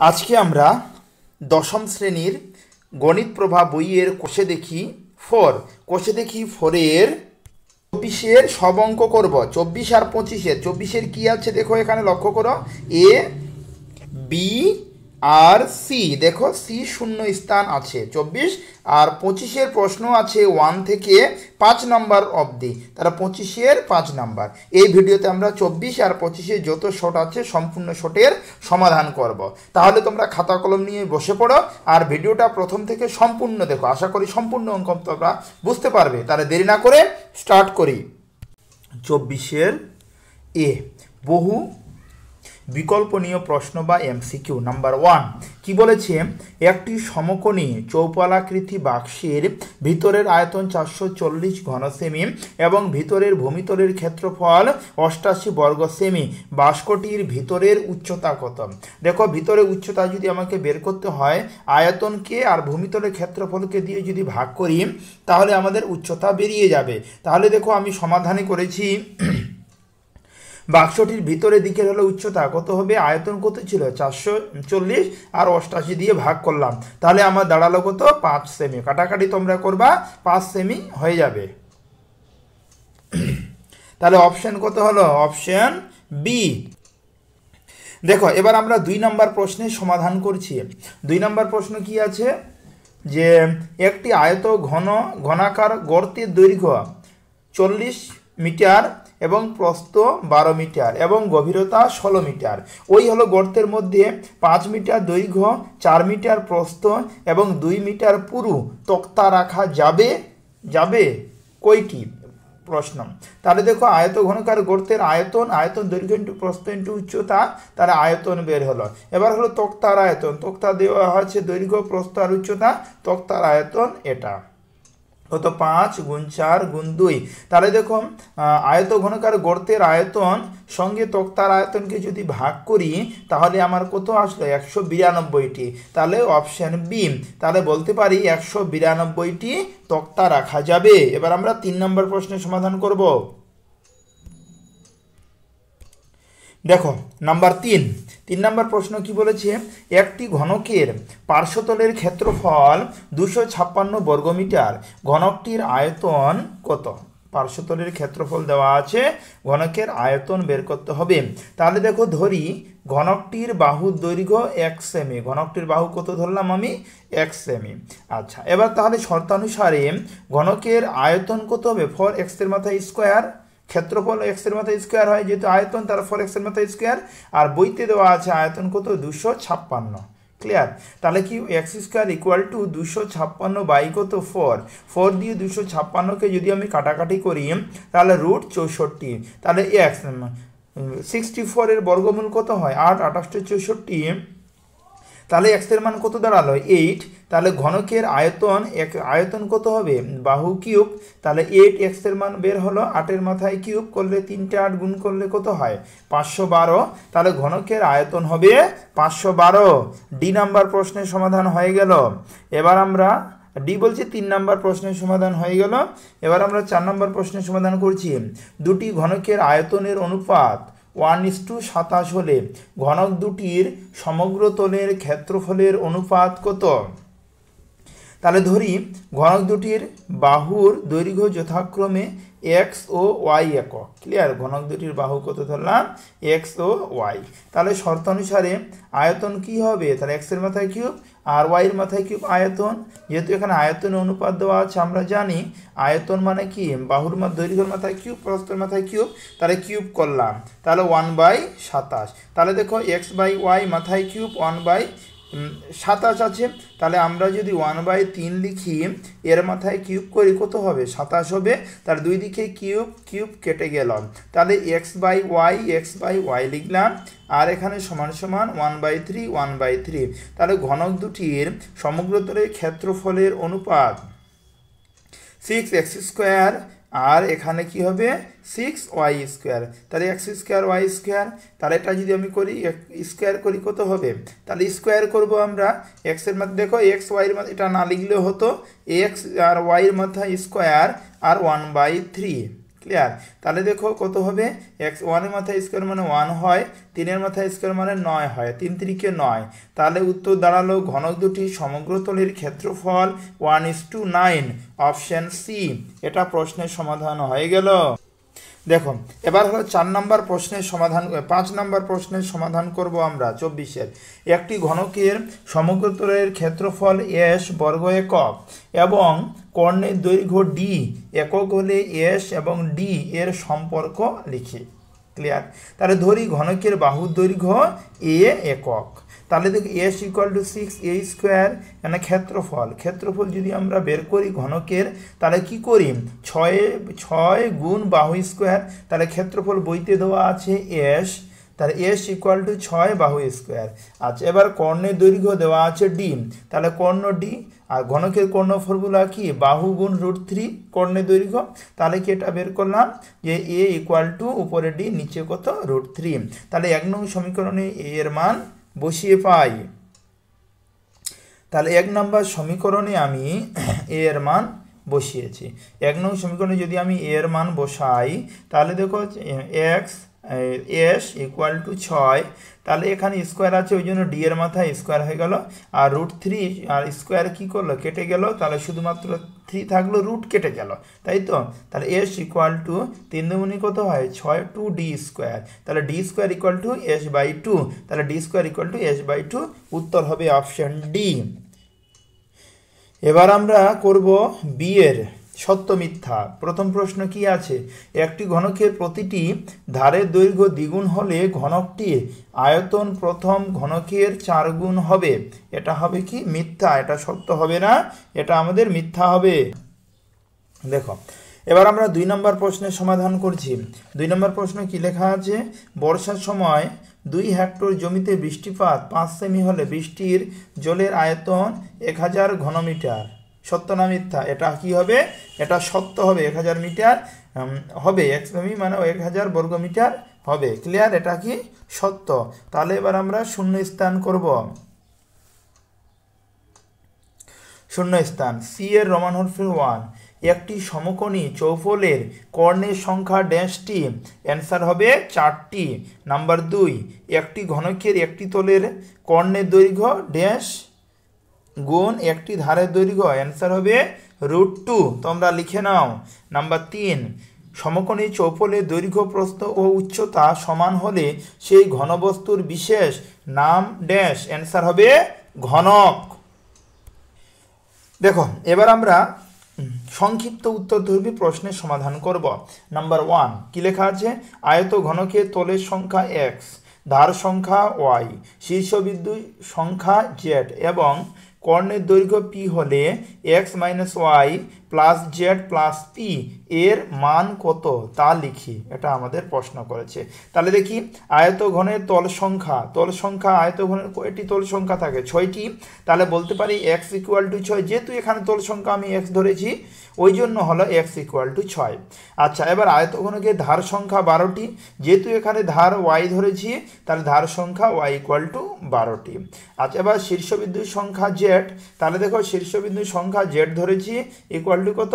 আজকে আমরা দশম শ্রেণীর গণিত প্রভা বইয়ের কোষে দেখি 4 কোষে দেখি 4-এর 24-এর সব অঙ্ক করব। 24 আর 25-এর 24-এর কি আছে দেখো, এখানে লক্ষ্য করো, এ বি আর সি। দেখো সি শূন্য স্থান আছে 24, আর 25-এর প্রশ্ন আছে 1 থেকে 5 নম্বর অবধি, তারা 25-এর 5 নাম্বার। এই ভিডিওতে আমরা 24 আর 25-এর যত শর্ট আছে সম্পূর্ণ শর্টের সমাধান করব। তাহলে তোমরা খাতা কলম নিয়ে বসে পড়ো আর ভিডিওটা প্রথম থেকে সম্পূর্ণ দেখো। আশা করি সম্পূর্ণ অঙ্ক তোমরা বুঝতে পারবে। তাহলে দেরি না করে স্টার্ট করি। 24-এর এ বহু বিকল্পনীয় প্রশ্ন বা এমসিকিউ নাম্বার 1 কি বলেছে, একটি সমকোণী চৌপালাকৃতি বাক্সের ভিতরের আয়তন 440 ঘন সেমি এবং ভিতরের ভূমিতলের ক্ষেত্রফল 88 বর্গ সেমি। বাক্সটির ভিতরের উচ্চতা কত? দেখো ভিতরের উচ্চতা যদি আমাকে বের করতে হয়, আয়তনকে আর ভূমিতলের ক্ষেত্রফলকে দিয়ে যদি ভাগ করি তাহলে আমাদের উচ্চতা বেরিয়ে যাবে। তাহলে দেখো আমি সমাধানে করেছি, বাক্সটির ভিতরের দিকের হলো উচ্চতা কত হবে, আয়তন কত ছিল 440 আর 88 দিয়ে ভাগ করলাম, তাহলে আমার দাঁড়ালো কত 5 সেমি। কাটাকাটি তোমরা করবা, 5 সেমি হয়ে যাবে। তাহলে অপশন কত হলো, অপশন বি। দেখো এবার আমরা 2 নম্বর প্রশ্নের সমাধান করছি। 2 নম্বর প্রশ্ন কি আছে, যে একটি আয়ত ঘনাকার গর্তের দৈর্ঘ্য 40 মিটার এবং প্রস্থ 12 মিটার এবং গভীরতা 16 মিটার। ওই হলো গর্তের মধ্যে 5 মিটার দৈর্ঘ্য, 4 মিটার প্রস্থ এবং 2 মিটার পুরু তক্তা রাখা যাবে কয়টি? প্রশ্ন। তাহলে দেখো আয়ত ঘনকার গর্তের আয়তন দৈর্ঘ্য ইন্টু প্রস্থ ইন্টু উচ্চতা, তার আয়তন বের হলো। এবার হলো তক্তার আয়তন, তক্তা দেওয়া হচ্ছে দৈর্ঘ্য প্রস্থ আর উচ্চতা, তক্তার আয়তন এটা কত 5 গুণ 4 গুণ 2। তাহলে দেখো আয়ত ঘনকার গর্তের আয়তন সঙ্গে তক্তার আয়তনকে যদি ভাগ করি তাহলে আমার কত আসলো 192টি। তাহলে অপশন বি। তাহলে বলতে পারি 192টি তক্তা রাখা যাবে। এবার আমরা 3 নম্বর প্রশ্নের সমাধান করব। দেখো নাম্বার 3 নম্বর প্রশ্ন কি বলেছে, একটি ঘনকের পার্শ্বতলের ক্ষেত্রফল 256 বর্গমিটার, ঘনকটির আয়তন কত? পার্শ্বতলের ক্ষেত্রফল দেওয়া আছে, ঘনকের আয়তন বের করতে হবে। তাহলে দেখো ধরি ঘনকটির বাহুর দৈর্ঘ্য 1 সেমি, ঘনকটির বাহু কত ধরলাম আমি 1 সেমি। আচ্ছা এবার তাহলে শর্তানুসারে ঘনকের আয়তন কত হবে, 4x এর মাথায় স্কোয়ার, ক্ষেত্রফল x এর মাথায় স্কোয়ার হয় যেহেতু আয়তন, তার 4x এর মাথায় স্কোয়ার, আর বইতে দেওয়া আছে আয়তন কত 256। ক্লিয়ার? তাহলে কি x square equal to 256 by কত 4 দিয়ে 256কে যদি আমি কাটাকাটি করি তাহলে রুট 64। তাহলে x 64 এর বর্গমূল কত হয় 8, 28 64, তাহলে x এর মান কত দাঁড়ালো 8। তাহলে ঘনকের আয়তন কত হবে, বাহু কিউব, তাহলে 8x এর মান বের হলো, 8 এর মাথায় কিউব করলে 3 8 গুণ করলে কত হয় 512। তাহলে ঘনকের আয়তন হবে 512। ডি নাম্বার প্রশ্নের সমাধান হয়ে গেল। এবার আমরা ডি বলছি 3 নম্বর প্রশ্নের সমাধান হয়ে গেল। এবার আমরা 4 নম্বর প্রশ্নের সমাধান করছি। দুটি ঘনকের আয়তনের অনুপাত 1:27 হলে ঘনক দুটির সমগ্র তলের ক্ষেত্রফলের অনুপাত কত? তাহলে ধরি ঘনক দুটির বাহুর দৈর্ঘ্য যথাক্রমে x ও y একক। ক্লিয়ার? ঘনক দুটির বাহু কত ধরলাম x ও y। তাহলে শর্ত অনুসারে আয়তন কি হবে, তাহলে x এর মাথায় কিউব আর y এর মাথায় কিউব আয়তন। যেহেতু এখানে আয়তনের অনুপাত দেওয়া আছে, আমরা জানি আয়তন মানে কি বাহুর দৈর্ঘ্যের মাথায় কিউব প্রস্থের মাথায় কিউব, তাহলে কিউব করলাম, তাহলে 1/27। তাহলে দেখো x বাই y মাথায় কিউব 1/27 আছে, তাহলে আমরা যদি 1/3 লিখি এর মাথায় কিউব করি কত হবে 27 হবে। তার দুই দিকে কিউব কেটে গেল, তাহলে x বাই y লিখলাম, আর এখানে সমান সমান 1/3। তাহলে ঘনক দুটির সমগ্র তলের ক্ষেত্রফলের অনুপাত 6x স্কোয়ার, আর এখানে কি হবে 6y স্কোয়ার, তাহলে x স্কোয়ার y স্কোয়ার। তাহলে এটা যদি আমি করি স্কোয়ার করি কত হবে, তাহলে স্কোয়ার করব আমরা x এর মধ্যে, দেখো x y এর মধ্যে এটা না লিখলেও হতো, x আর y এর মাথায় স্কোয়ার আর 1/3। ক্লিয়ার? তাহলে দেখো কত হবে, এক্স 1-এর মাথায় স্কোয়ার মানে 1 হয়, 3-এর মাথায় স্কোয়ার মানে 9 হয়, 3 3 9। তাহলে উত্তর দাঁড়ালো ঘনক দুটি সমগ্র তলের ক্ষেত্রফল 1:9, অপশন সি। এটা প্রশ্নের সমাধান হয়ে গেল। দেখো এবার হলো 4 নম্বর প্রশ্নের সমাধান, 5 নম্বর প্রশ্নের সমাধান করব আমরা 24-এর। একটি ঘনকের সমগ্র তলের ক্ষেত্রফল এস বর্গ একক এবং কর্ণের দৈর্ঘ্য ডি একক হলে এস এবং ডি এর সম্পর্ক লিখি। ক্লিয়ার? তাহলে ধরি ঘনকের বাহুর দৈর্ঘ্য এ একক, তাহলে দেখো এস ইকুয়াল টু 6a² মানে ক্ষেত্রফল যদি আমরা বের করি ঘনকের, তাহলে কি করি 6 গুণ বাহু স্কোয়ার, তাহলে ক্ষেত্রফল বইতে দেওয়া আছে এস, তাহলে এস ইকুয়াল টু 6 বাহু স্কোয়ার। আচ্ছা এবার কর্ণের দৈর্ঘ্য দেওয়া আছে ডি, তাহলে কর্ণ ডি, আর ঘনকের কর্ণ ফর্মুলা কি বাহু গুণ √3 কর্ণের দৈর্ঘ্য, তাহলে কি এটা বের করলাম যে এ ইকুয়াল টু উপরে ডি নিচে কত √3। তাহলে 1 নং সমীকরণে এ এর মান বসিয়ে পাই। তাহলে 1 নম্বর সমীকরণে আমি এ এর মান বসিয়েছি। 1 নং সমীকরণে যদি আমি এ এর মান বসাই, তাহলে দেখো এক্স এস ইকুয়াল টু 6, তাহলে এখানে স্কোয়ার আছে ওই জন্য ডি এর মাথায় স্কোয়ার হয়ে গেল, আর √3 আর স্কোয়ার কি করলো কেটে গেল, তাহলে শুধুমাত্র 3 থাকলো, রুট কেটে গেল, তাই তো? তাহলে এস ইকুয়াল টু 3 দুগুণে কত হয় 6 2d², তাহলে d² ইকুয়াল টু s/2, তাহলে d² ইকুয়াল টু s/2, উত্তর হবে অপশন ডি। এবার আমরা করব বি এর সত্য মিথ্যা। প্রথম প্রশ্ন কি আছে, একটি ঘনকের প্রতিটি ধারের দৈর্ঘ্য দ্বিগুণ হলে ঘনকটির আয়তন প্রথম ঘনকের 4 গুণ হবে। এটা হবে কি মিথ্যা, এটা সত্য হবে না, এটা আমাদের মিথ্যা হবে। দেখো এবার আমরা 2 নম্বর প্রশ্নের সমাধান করছি। 2 নম্বর প্রশ্ন কি লেখা আছে, বর্ষার সময় 2 হেক্টর জমিতে বৃষ্টিপাত 5 সেমি হলে বৃষ্টির জলের আয়তন 1000 ঘনমিটার। সত্য না মিথ্যা? এটা কি হবে, এটা সত্য হবে, 1000 মিটার হবে, 1 সেমি মানে 1000 বর্গমিটার হবে। ক্লিয়ার? এটা কি সত্য। তাহলে এবার আমরা শূন্য স্থান করব, শূন্য স্থান। সি এর রোমান হরফে 1। একটি সমকোণী চৌফলের কর্ণের সংখ্যা ড্যাশটি, অ্যান্সার হবে 4টি। নাম্বার 2, একটি ঘনকের একটি তলের কর্ণের দৈর্ঘ্য ড্যাশ গুণ একটি ধারের দৈর্ঘ্য, অ্যান্সার হবে √2, তোমরা লিখে নাও। নাম্বার 3, সমকোণী চৌফলের দৈর্ঘ্য প্রস্থ ও উচ্চতা সমান হলে সেই ঘনবস্তুর বিশেষ নাম ড্যাশ, অ্যান্সার হবে ঘনক। দেখো এবার আমরা সংক্ষিপ্ত উত্তরধর্মী প্রশ্নের সমাধান করব। নাম্বার 1 কি লেখা আছে, আয়ত ঘনকের তলের সংখ্যা x, ধার সংখ্যা y, শীর্ষবিন্দু সংখ্যা z এবং কর্ণের দৈর্ঘ্য p হলে x - y plus z plus p এর মান কত তা লিখি। এটা আমাদের প্রশ্ন করেছে। তাহলে দেখি আয়তঘনের তল সংখ্যা আয়তঘনের কয়টি তল সংখ্যা থাকে, 6টি। তাহলে বলতে পারি x ইকুয়াল টু 6, যেহেতু এখানে তল সংখ্যা আমি x ধরেছি ওই জন্য হলো x ইকুয়াল টু 6। আচ্ছা এবার আয়তঘনকের ধার সংখ্যা 12টি, যেহেতু এখানে ধার y ধরেছি তাহলে ধার সংখ্যা y ইকুয়াল টু 12টি। আচ্ছা এবার শীর্ষবিন্দুর সংখ্যা z, তাহলে দেখো শীর্ষবিন্দুর সংখ্যা z ধরেছি ইকুয়াল টু কত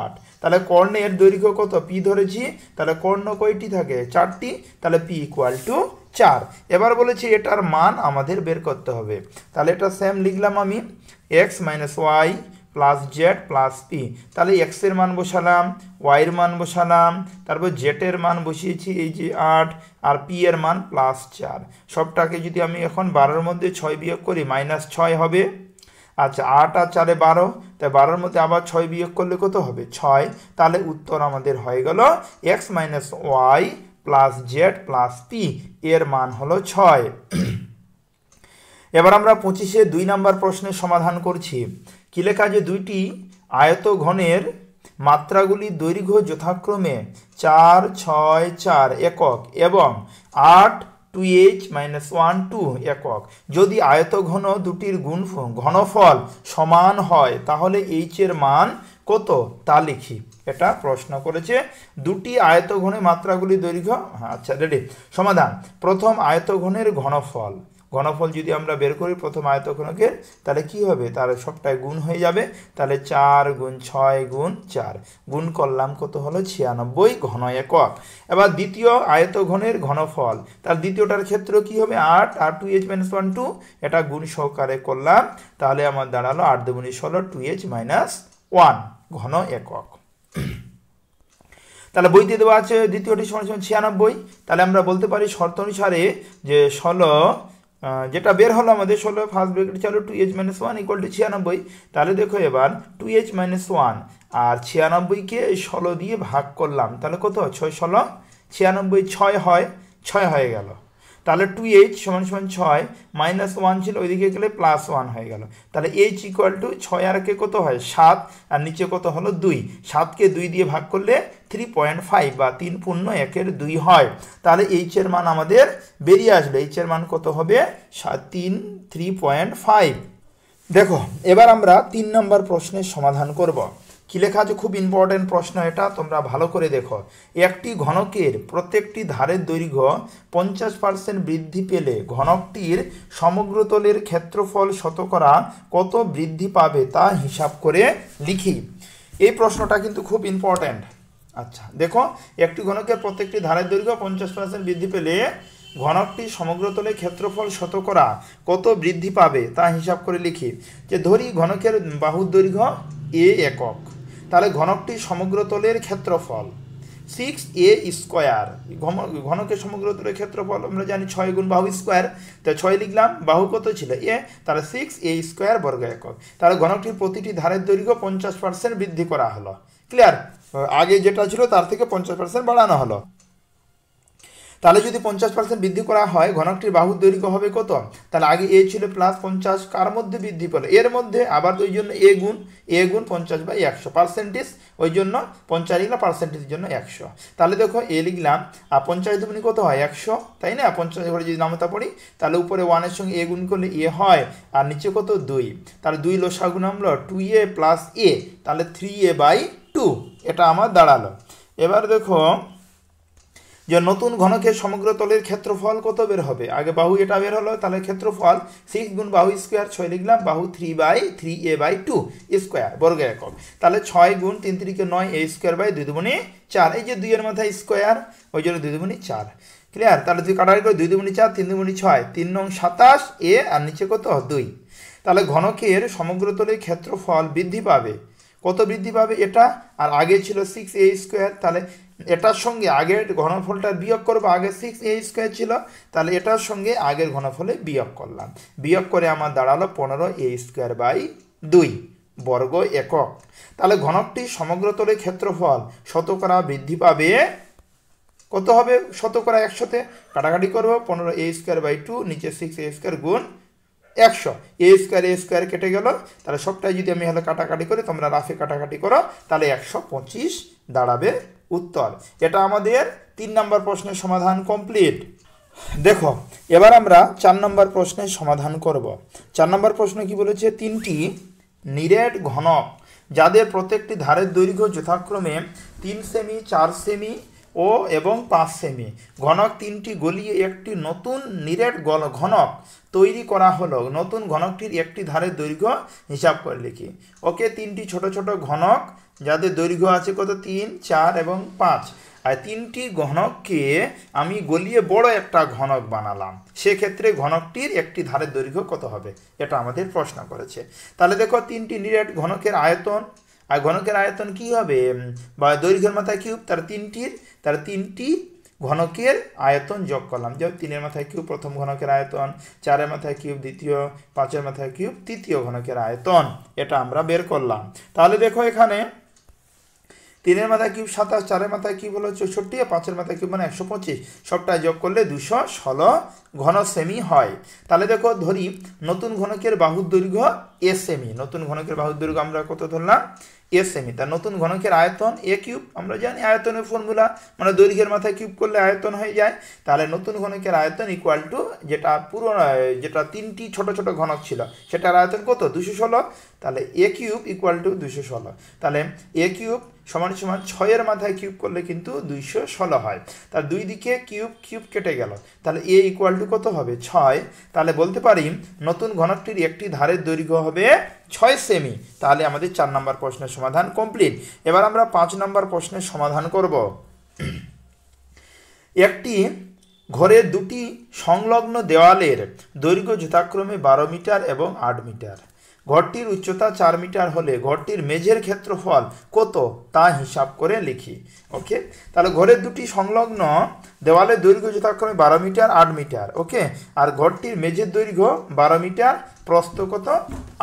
8। তাহলে কর্ণের দৈর্ঘ্য কত p ধরেছি, তাহলে কর্ণ কয়টি থাকে 4টি, তাহলে p ইকুয়াল টু 4। এবার বলেছি এটার মান আমাদের বের করতে হবে। তাহলে এটা সেম লিখলাম আমি, x - y plus z plus p। তাহলে x এর মান বসালাম, y এর মান বসালাম, তারপর z এর মান বসিয়েছি এই যে 8, আর p এর মান প্লাস 4। সবটাকে যদি আমি এখন 12-এর মধ্যে 6 বিয়োগ করি -6 হবে। আচ্ছা 8 আর 4 12, তাই 12-এর মধ্যে আবার 6 বিয়োগ করলে কত হবে 6। তাহলে উত্তর আমাদের হয়ে গেল x - y plus z plus p এর মান হলো 6। এবার আমরা 25-এ 2 নম্বর প্রশ্নের সমাধান করছি। কি লেখা যে দুইটি আয়তঘনের মাত্রাগুলির দৈর্ঘ্য যথাক্রমে 4 6 4 একক এবং 8 2h - 1 2 একক। যদি আয়তঘন দুটির ঘনফল সমান হয় তাহলে h এর মান কত তা লিখি। এটা প্রশ্ন করেছে, দুটি আয়তঘনের মাত্রাগুলির দৈর্ঘ্য। আচ্ছা রেডি, সমাধান। প্রথম আয়তঘনের ঘনফল ঘনফল যদি আমরা বের করি প্রথম আয়তঘনকের, তাহলে কি হবে, তার সবটাই গুণ হয়ে যাবে। তাহলে 4 গুণ 6 গুণ 4 গুণ করলাম, কত হলো 96 ঘন একক। এবার দ্বিতীয় আয়তঘনের ঘনফল, তার দ্বিতীয়টার ক্ষেত্র কি হবে 8 আর 2h - 1 2, এটা গুণ সহকারে করলাম, তাহলে আমার দাঁড়ালো 8 × 2 = 16 2h - 1 ঘন একক। তাহলে বইতে দেওয়া আছে দ্বিতীয়টি সমান 96। তাহলে আমরা বলতে পারি শর্ত অনুসারে যে 16 যেটা বের হলো আমাদের 16 ফার্স্ট ব্র্যাকেট চালু 2h - 1 = 96। তাহলে দেখো এবার 2h - 1 আর 96কে 16 দিয়ে ভাগ করলাম, তাহলে কত 6 16 96 6 হয়, 6 হয়ে গেল। তাহলে 2h = 6 -1 ছিল, ওইদিকে গেলে +1 হয়ে গেল। তাহলে h = 6 আর কে কত হয় 7, আর নিচে কত হলো 2, 7কে 2 দিয়ে ভাগ করলে 3.5 বা 3 পূর্ণ 1 2 হয়। তাহলে h এর মান আমাদের বেরিয়ে আসবে, h এর মান কত হবে 3.5। দেখো এবার আমরা 3 নম্বর প্রশ্নের সমাধান করব। কি লেখা আছে, খুব ইম্পর্টেন্ট প্রশ্ন এটা, তোমরা ভালো করে দেখো। একটি ঘনকের প্রত্যেকটি ধারের দৈর্ঘ্য 50% বৃদ্ধি পেলে ঘনকটির সমগ্র তলের ক্ষেত্রফল শতকরা কত বৃদ্ধি পাবে তা হিসাব করে লিখি। এই প্রশ্নটা কিন্তু খুব ইম্পর্টেন্ট। আচ্ছা দেখো, একটি ঘনকের প্রত্যেকটি ধারের দৈর্ঘ্য 50% বৃদ্ধি পেলে ঘনকটি সমগ্র তলে ক্ষেত্রফল শতকরা কত বৃদ্ধি পাবে তা হিসাব করে লিখি। যে ধরি ঘনকের বাহুর দৈর্ঘ্য a একক, তাহলে ঘনকটি সমগ্র তলের ক্ষেত্রফল 6a²। ঘনকের সমগ্র তলের ক্ষেত্রফল আমরা জানি 6 গুণ বাহু স্কোয়ার, তো 6 লিখলাম, বাহু কত ছিল a, তাহলে 6a² বর্গ একক। তাহলে ঘনকটির প্রতিটি ধারের দৈর্ঘ্য 50% বৃদ্ধি করা হলো। ক্লিয়ার, আগে যেটা ছিল তার থেকে 50% বাড়ানো হলো। তাহলে যদি 50% বৃদ্ধি করা হয় ঘনকটির বাহুর দৈর্ঘ্য হবে কত, তাহলে আগে a ছিল +50, কার মধ্যে বৃদ্ধি পেল, এর মধ্যে, আবার ওই জন্য a গুণ 50/100 পার্সেন্টেজ, ওই জন্য 50 লিখলাম, পার্সেন্টেজের জন্য 100। তাহলে দেখো a লিখলাম, আর 50 দুগুণে কত হয় 100, তাই না? 50 করে যদি নামতা পড়ি, তাহলে উপরে 1 এর সঙ্গে a গুণ করলে a হয়, আর নিচে কত 2, তাহলে 2 লসাগু নামলো 2a + a, তাহলে 3a/2 এটা আমার দাঁড়ালো। এবার দেখো যে নতুন ঘনকের সমগ্র তলের ক্ষেত্রফল কত বের হবে, আগে বাহু এটা বের হলো, তাহলে ক্ষেত্রফল 6 গুণ বাহু স্কোয়ার 6 লিখলাম, বাহু 3/3a/2 স্কোয়ার বর্গ একক। তাহলে 6 গুণ 3 × 3 = 9, a² 2 × 4, এই যে 2 এর মাথায় স্কোয়ার, ওই জন্য 2 × 4। ক্লিয়ার, তাহলে তুই কাটাকাটি করে 2 × 4 3 × 6 3 9 27 a, আর নিচে কত 2। তাহলে ঘনকের সমগ্র তলের ক্ষেত্রফল বৃদ্ধি পাবে, কত বৃদ্ধি পাবে এটা, আর আগে ছিল 6a², তাহলে এটার সঙ্গে আগের ঘনফলটা বিয়োগ করবো, আগে 6a² ছিল, তাহলে এটার সঙ্গে আগের ঘনফলে বিয়োগ করলাম, বিয়োগ করে আমার দাঁড়ালো 15a² 2 বর্গ একক। তাহলে ঘনকটি সমগ্র তলের ক্ষেত্রফল শতকরা বৃদ্ধি পাবে, কত হবে শতকরা 100তে, কাটাকাটি করবো 15a² 2 নিচে 6a² গুণ 100, a² কেটে গেল, তাহলে সবটাই যদি আমি হলে কাটাকাটি করি, তোমরা রাফে কাটাকাটি করো, তাহলে 125 দাঁড়াবে উত্তর। এটা আমাদের 3 নম্বর প্রশ্নের সমাধান কমপ্লিট। দেখো এবার আমরা 4 নম্বর প্রশ্নের সমাধান করব। 4 নম্বর প্রশ্ন কি বলেছে, 3টি নিরেট ঘনক যাদের প্রত্যেকটি ধারের দৈর্ঘ্য যথাক্রমে 3 সেমি 4 সেমি এবং 5 সেমি, ঘনক 3টি গলিয়ে একটি নতুন নিরেট ঘনক তৈরি করা হলো। নতুন ঘনকটির একটি ধারের দৈর্ঘ্য হিসাব করে লিখি। ওকে, 3টি ছোট ছোট ঘনক যাদের দৈর্ঘ্য আছে কত 3 4 এবং 5, আর 3টি ঘনককে আমি গলিয়ে বড় একটা ঘনক বানালাম, সেক্ষেত্রে ঘনকটির একটি ধারের দৈর্ঘ্য কত হবে, এটা আমাদের প্রশ্ন করেছে। তাহলে দেখো 3টি নিরেট ঘনকের আয়তন, আর ঘনকের আয়তন কি হবে, বা দৈর্ঘ্যের মাথায় কিউব, তার 3টি ঘনকের আয়তন যোগ করলাম, যে 3-এর মাথায় কিউব প্রথম ঘনকের আয়তন, 4-এর মাথায় কিউব দ্বিতীয়, 5-এর মাথায় কিউব তৃতীয় ঘনকের আয়তন, এটা আমরা বের করলাম। তাহলে দেখো এখানে 3-এর মাথায় কিউব 27, 4-এর মাথায় কিউব হলো 64, 5-এর মাথায় কিউব মানে 125, সবটা যোগ করলে 216 ঘন সেমি হয়। তাহলে দেখো ধরি নতুন ঘনকের বাহুর দৈর্ঘ্য a সেমি, নতুন ঘনকের বাহুর দৈর্ঘ্য আমরা কত ধরলাম a সেমি, তার নতুন ঘনকের আয়তন a³ আমরা জানি আয়তনের ফর্মুলা, মানে দৈর্ঘ্যের মাথায় কিউব করলে আয়তন হয়ে যায়। তাহলে নতুন ঘনকের আয়তন ইকুয়াল টু যেটা 3টি ছোট ছোট ঘনক ছিল সেটার আয়তন কত 216, তাহলে a³ ইকুয়াল টু 216, তাহলে a³ সমান সমান 6 মাথায় কিউব করলে কিন্তু 216 হয়। তার দুই দিকে কিউব কিউব কেটে গেল, তাহলে a ইকুয়াল টু কত হবে 6। তাহলে বলতে পারি নতুন ঘনকটির একটি ধারের দৈর্ঘ্য হবে 6 সেমি। তাহলে আমাদের 4 নম্বর প্রশ্নের সমাধান কমপ্লিট। এবার আমরা 5 নম্বর প্রশ্নের সমাধান করব। একটি ঘরের দুটি সংলগ্ন দেওয়ালের দৈর্ঘ্য যথাক্রমে 12 মিটার এবং 8 মিটার। ঘরটির উচ্চতা 4 মিটার হলে ঘরটির মেঝের ক্ষেত্রফল কত তা হিসাব করে লিখি। ওকে, তাহলে ঘরের দুটি সংলগ্ন দেওয়ালের দৈর্ঘ্য যথাক্রমে 12 মিটার 8 মিটার। ওকে, আর ঘরটির মেঝের দৈর্ঘ্য 12 মিটার, প্রস্থ কত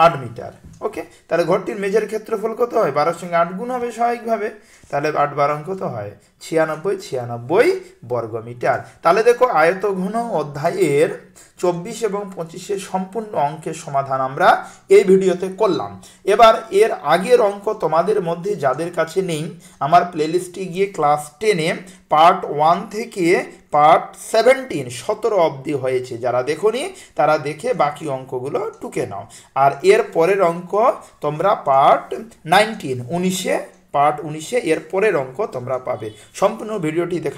8 মিটার। ওকে, তাহলে ঘরটির মেঝের ক্ষেত্রফল কত হয় 12 সঙ্গে 8 গুণ হবে স্বাভাবিকভাবে। তাহলে 8 12 কত হয় 96 বর্গ মিটার। তাহলে দেখো আয়তঘন অধ্যায়ের 24 এবং 25 সম্পূর্ণ অঙ্কের সমাধান আমরা এই ভিডিওতে করলাম। এবার এর আগের অঙ্ক তোমাদের মধ্যে যাদের কাছে নেই, আমার প্লেলিস্টে গিয়ে ক্লাস 10-এ পার্ট 1 থেকে পার্ট 17 অবধি হয়েছে, যারা দেখোনি তারা দেখে বাকি অঙ্কগুলো টুকে নাও। আর এর পরের অঙ্ক তোমরা পার্ট 19 পার্ট 19 এর পরের অঙ্ক তোমরা পাবে। সম্পূর্ণ ভিডিওটি দেখা